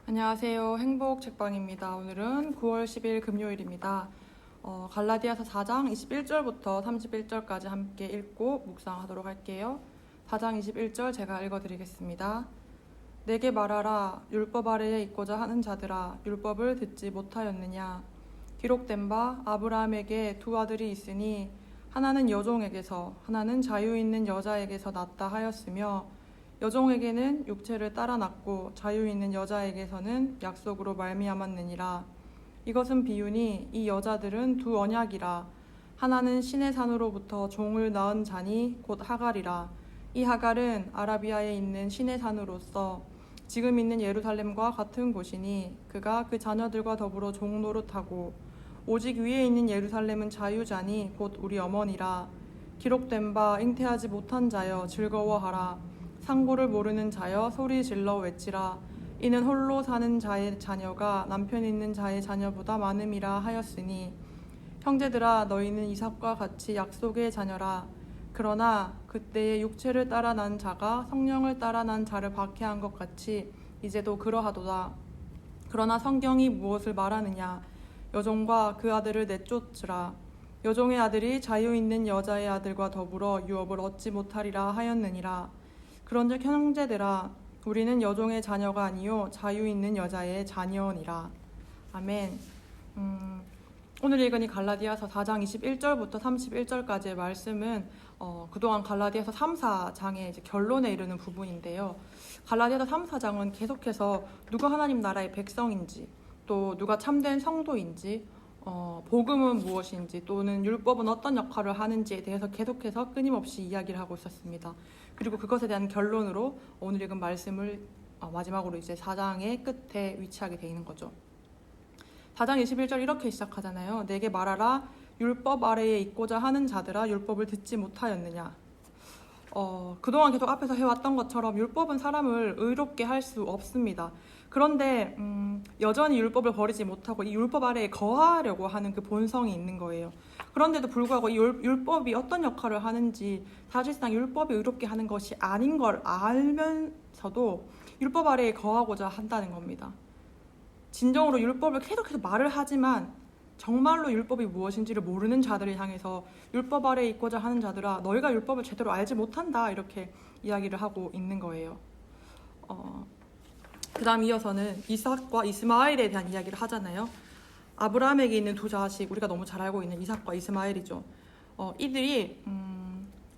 안녕하세요. 행복 책방입니다. 오늘은 9월 10일 금요일입니다. 갈라디아서 4장 21절부터 31절까지 함께 읽고 묵상하도록 할게요. 4장 21절 제가 읽어드리겠습니다. 내게 말하라. 율법 아래에 있고자 하는 자들아, 율법을 듣지 못하였느냐? 기록된 바 아브라함에게 두 아들이 있으니 하나는 여종에게서 하나는 자유 있는 여자에게서 낳다 하였으며 여종에게는 육체를 따라 낳고 자유 있는 여자에게서는 약속으로 말미암았느니라. 이것은 비유니 이 여자들은 두 언약이라. 하나는 신의 산으로부터 종을 낳은 자니 곧 하갈이라. 이 하갈은 아라비아에 있는 신의 산으로서 지금 있는 예루살렘과 같은 곳이니 그가 그 자녀들과 더불어 종 노릇하고 오직 위에 있는 예루살렘은 자유자니 곧 우리 어머니라. 기록된 바 잉태하지 못한 자여 즐거워하라. 상고를 모르는 자여 소리 질러 외치라. 이는 홀로 사는 자의 자녀가 남편 있는 자의 자녀보다 많음이라 하였으니 형제들아 너희는 이삭과 같이 약속의 자녀라. 그러나 그때의 육체를 따라 난 자가 성령을 따라 난 자를 박해한 것 같이 이제도 그러하도다. 그러나 성경이 무엇을 말하느냐? 여종과 그 아들을 내쫓으라. 여종의 아들이 자유 있는 여자의 아들과 더불어 유업을 얻지 못하리라 하였느니라. 그런즉 형제들아 우리는 여종의 자녀가 아니요 자유 있는 여자의 자녀니라. 아멘. 오늘 읽은 이 갈라디아서 4장 21절부터 31절까지의 말씀은 그동안 갈라디아서 3, 4장의 이제 결론에 이르는 부분인데요. 갈라디아서 3, 4장은 계속해서 누가 하나님 나라의 백성인지, 또 누가 참된 성도인지, 복음은 무엇인지, 또는 율법은 어떤 역할을 하는지에 대해서 계속해서 끊임없이 이야기를 하고 있었습니다. 그리고 그것에 대한 결론으로 오늘 읽은 말씀을 마지막으로 이제 4장의 끝에 위치하게 되어 있는 거죠. 4장 21절 이렇게 시작하잖아요. 내게 말하라. 율법 아래에 있고자 하는 자들아, 율법을 듣지 못하였느냐? 그동안 계속 앞에서 해왔던 것처럼 율법은 사람을 의롭게 할 수 없습니다. 그런데 여전히 율법을 버리지 못하고 이 율법 아래에 거하려고 하는 그 본성이 있는 거예요. 그런데도 불구하고 이 율법이 어떤 역할을 하는지, 사실상 율법이 의롭게 하는 것이 아닌 걸 알면서도 율법 아래에 거하고자 한다는 겁니다. 진정으로 율법을 계속해서 말을 하지만 정말로 율법이 무엇인지를 모르는 자들을 향해서 율법 아래에 있고자 하는 자들아, 너희가 율법을 제대로 알지 못한다, 이렇게 이야기를 하고 있는 거예요. 그 다음 이어서는 이삭과 이스마엘에 대한 이야기를 하잖아요. 아브라함에게 있는 두 자식, 우리가 너무 잘 알고 있는 이삭과 이스마엘이죠. 이들이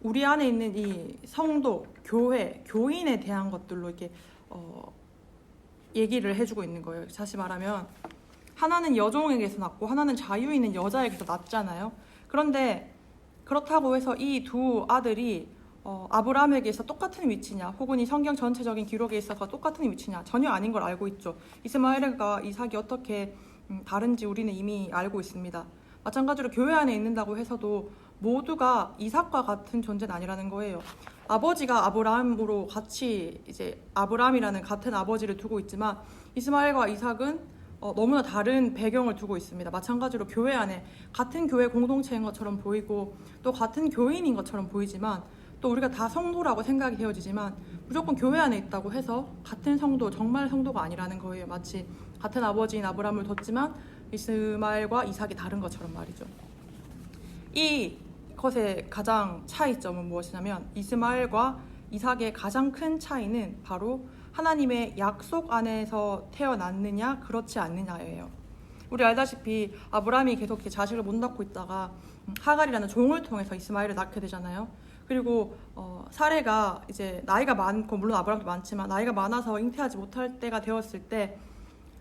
우리 안에 있는 이 성도, 교회, 교인에 대한 것들로 이렇게 얘기를 해주고 있는 거예요. 다시 말하면 하나는 여종에게서 낳고 하나는 자유 있는 여자에게서 낳잖아요. 그런데 그렇다고 해서 이 두 아들이 아브라함에게서 똑같은 위치냐, 혹은 이 성경 전체적인 기록에 있어서 똑같은 위치냐, 전혀 아닌 걸 알고 있죠. 이스마엘과 이삭이 어떻게 다른지 우리는 이미 알고 있습니다. 마찬가지로 교회 안에 있는다고 해서도 모두가 이삭과 같은 존재는 아니라는 거예요. 아버지가 아브라함으로 같이 이제 아브라함이라는 같은 아버지를 두고 있지만 이스마엘과 이삭은 너무나 다른 배경을 두고 있습니다. 마찬가지로 교회 안에 같은 교회 공동체인 것처럼 보이고 또 같은 교인인 것처럼 보이지만 또 우리가 다 성도라고 생각이 되어지지만 무조건 교회 안에 있다고 해서 같은 성도, 정말 성도가 아니라는 거예요. 마치 같은 아버지인 아브라함을 뒀지만 이스마엘과 이삭이 다른 것처럼 말이죠. 이것의 가장 차이점은 무엇이냐면 이스마엘과 이삭의 가장 큰 차이는 바로 하나님의 약속 안에서 태어났느냐 그렇지 않느냐예요. 우리 알다시피 아브라함이 계속 자식을 못 낳고 있다가 하갈이라는 종을 통해서 이스마엘을 낳게 되잖아요. 그리고 사례가 이제 나이가 많고, 물론 아브라함도 많지만 나이가 많아서 잉태하지 못할 때가 되었을 때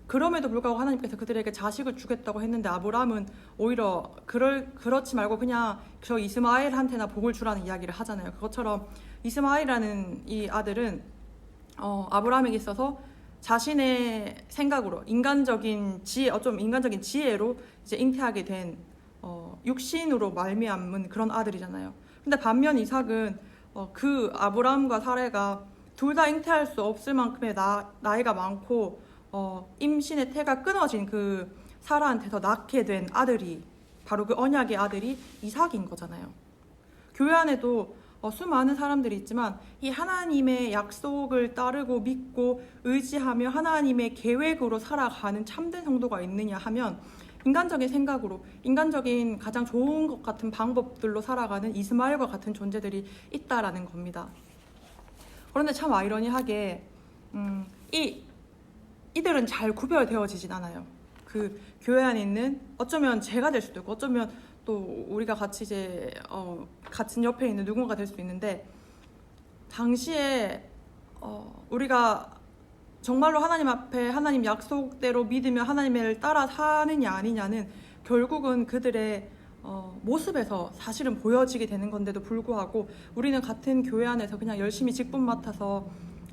그럼에도 불구하고 하나님께서 그들에게 자식을 주겠다고 했는데 아브라함은 오히려 그렇지 말고 그냥 저 이스마엘한테나 복을 주라는 이야기를 하잖아요. 그것처럼 이스마엘이라는 이 아들은 아브라함에게 있어서 자신의 생각으로 인간적인 지혜로 이제 잉태하게 된 육신으로 말미암은 그런 아들이잖아요. 근데 반면 이삭은 그 아브라함과 사레가 둘 다 잉태할 수 없을 만큼의 나이가 많고 임신의 태가 끊어진 그 사라한테서 낳게 된 아들이 바로 그 언약의 아들이 이삭인 거잖아요. 교회 안에도 수많은 사람들이 있지만 이 하나님의 약속을 따르고 믿고 의지하며 하나님의 계획으로 살아가는 참된 성도가 있느냐 하면 인간적인 생각으로 인간적인 가장 좋은 것 같은 방법들로 살아가는 이스마엘과 같은 존재들이 있다라는 겁니다. 그런데 참 아이러니하게 이들은 잘 구별되어지진 않아요. 그 교회 안에 있는 어쩌면 제가 될 수도 있고 어쩌면 또 우리가 같이 이제 같은 옆에 있는 누군가 될 수도 있는데 당시에 우리가 정말로 하나님 앞에 하나님 약속대로 믿으며 하나님을 따라 사느냐 아니냐는 결국은 그들의 모습에서 사실은 보여지게 되는 건데도 불구하고 우리는 같은 교회 안에서 그냥 열심히 직분 맡아서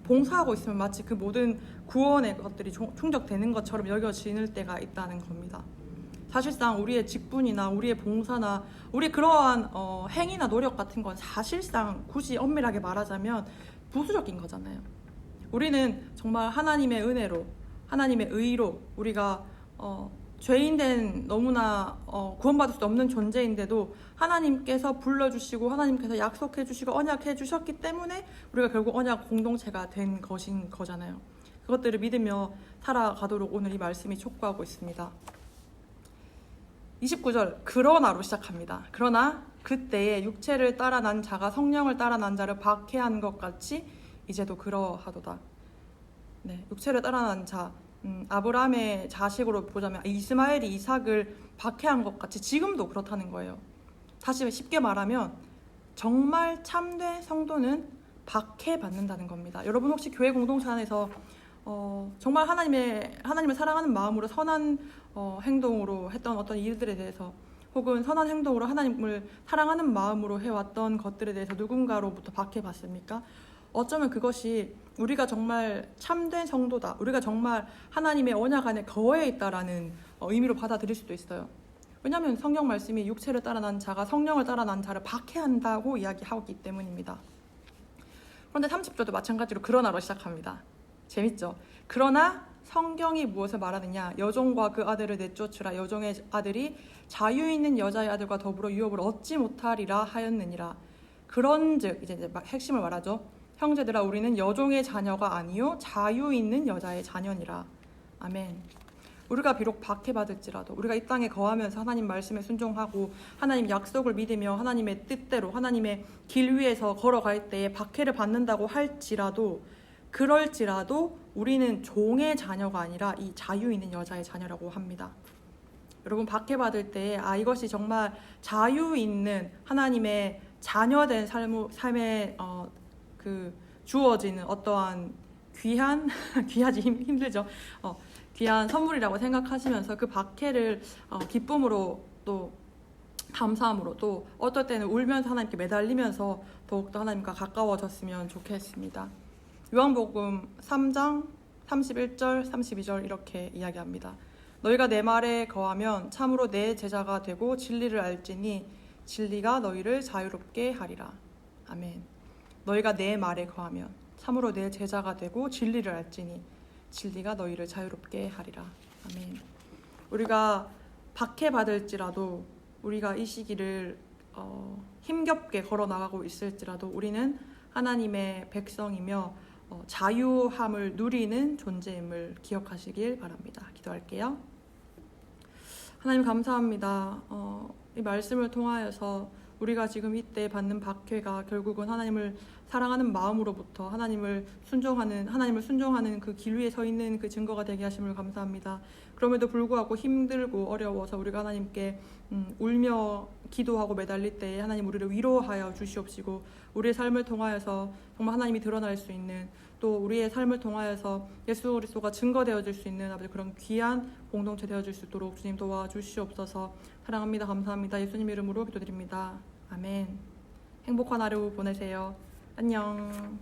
봉사하고 있으면 마치 그 모든 구원의 것들이 충족되는 것처럼 여겨지는 때가 있다는 겁니다. 사실상 우리의 직분이나 우리의 봉사나 우리의 그러한 행위나 노력 같은 건 사실상 굳이 엄밀하게 말하자면 부수적인 거잖아요. 우리는 정말 하나님의 은혜로 하나님의 의로 우리가 죄인된 너무나 구원받을 수 없는 존재인데도 하나님께서 불러주시고 하나님께서 약속해 주시고 언약해 주셨기 때문에 우리가 결국 언약 공동체가 된 것인 거잖아요. 그것들을 믿으며 살아가도록 오늘 이 말씀이 촉구하고 있습니다. 29절 그러나로 시작합니다. 그러나 그때에 육체를 따라 난 자가 성령을 따라 난 자를 박해한 것 같이 이제도 그러하도다. 네, 육체를 따라 난 자, 아브라함의 자식으로 보자면 이스마엘이 이삭을 박해한 것 같이 지금도 그렇다는 거예요. 다시 쉽게 말하면 정말 참된 성도는 박해받는다는 겁니다. 여러분 혹시 교회 공동체 안에서 정말 하나님을 사랑하는 마음으로 선한 행동으로 했던 어떤 일들에 대해서 혹은 선한 행동으로 하나님을 사랑하는 마음으로 해왔던 것들에 대해서 누군가로부터 박해받습니까? 어쩌면 그것이 우리가 정말 참된 성도다, 우리가 정말 하나님의 언약 안에 거해 있다라는 의미로 받아들일 수도 있어요. 왜냐하면 성경 말씀이 육체를 따라 난 자가 성령을 따라 난 자를 박해한다고 이야기하기 때문입니다. 그런데 30절도 마찬가지로 그러나로 시작합니다. 재밌죠? 그러나 성경이 무엇을 말하느냐? 여종과 그 아들을 내쫓으라. 여종의 아들이 자유 있는 여자의 아들과 더불어 유업을 얻지 못하리라 하였느니라. 그런즉 이제 핵심을 말하죠. 형제들아 우리는 여종의 자녀가 아니요 자유 있는 여자의 자녀니라. 아멘. 우리가 비록 박해받을지라도 우리가 이 땅에 거하면서 하나님 말씀에 순종하고 하나님 약속을 믿으며 하나님의 뜻대로 하나님의 길 위에서 걸어갈 때에 박해를 받는다고 할지라도 그럴지라도 우리는 종의 자녀가 아니라 이 자유 있는 여자의 자녀라고 합니다. 여러분 박해받을 때에 이것이 정말 자유 있는 하나님의 자녀된 삶에 주어지는 어떠한 귀한 귀하지 힘들죠. 귀한 선물이라고 생각하시면서 그 박해를 기쁨으로 또 감사함으로 또 어떨 때는 울면서 하나님께 매달리면서 더욱더 하나님과 가까워졌으면 좋겠습니다. 요한복음 3장 31절 32절 이렇게 이야기합니다. 너희가 내 말에 거하면 참으로 내 제자가 되고 진리를 알지니 진리가 너희를 자유롭게 하리라. 아멘. 너희가 내 말에 거하면 참으로 내 제자가 되고 진리를 알지니 진리가 너희를 자유롭게 하리라. 아멘. 우리가 박해받을지라도 우리가 이 시기를 힘겹게 걸어나가고 있을지라도 우리는 하나님의 백성이며 자유함을 누리는 존재임을 기억하시길 바랍니다. 기도할게요. 하나님 감사합니다. 이 말씀을 통하여서 우리가 지금 이때 받는 박해가 결국은 하나님을 사랑하는 마음으로부터 하나님을 순종하는 그 길 위에 서 있는 그 증거가 되게 하심을 감사합니다. 그럼에도 불구하고 힘들고 어려워서 우리가 하나님께 울며 기도하고 매달릴 때에 하나님 우리를 위로하여 주시옵시고 우리의 삶을 통하여서 정말 하나님이 드러날 수 있는 또 우리의 삶을 통하여서 예수 그리스도가 증거되어질 수 있는 아버지 그런 귀한 공동체 되어질 수 있도록 주님 도와주시옵소서. 사랑합니다. 감사합니다. 예수님 이름으로 기도드립니다. 아멘. 행복한 하루 보내세요. 안녕.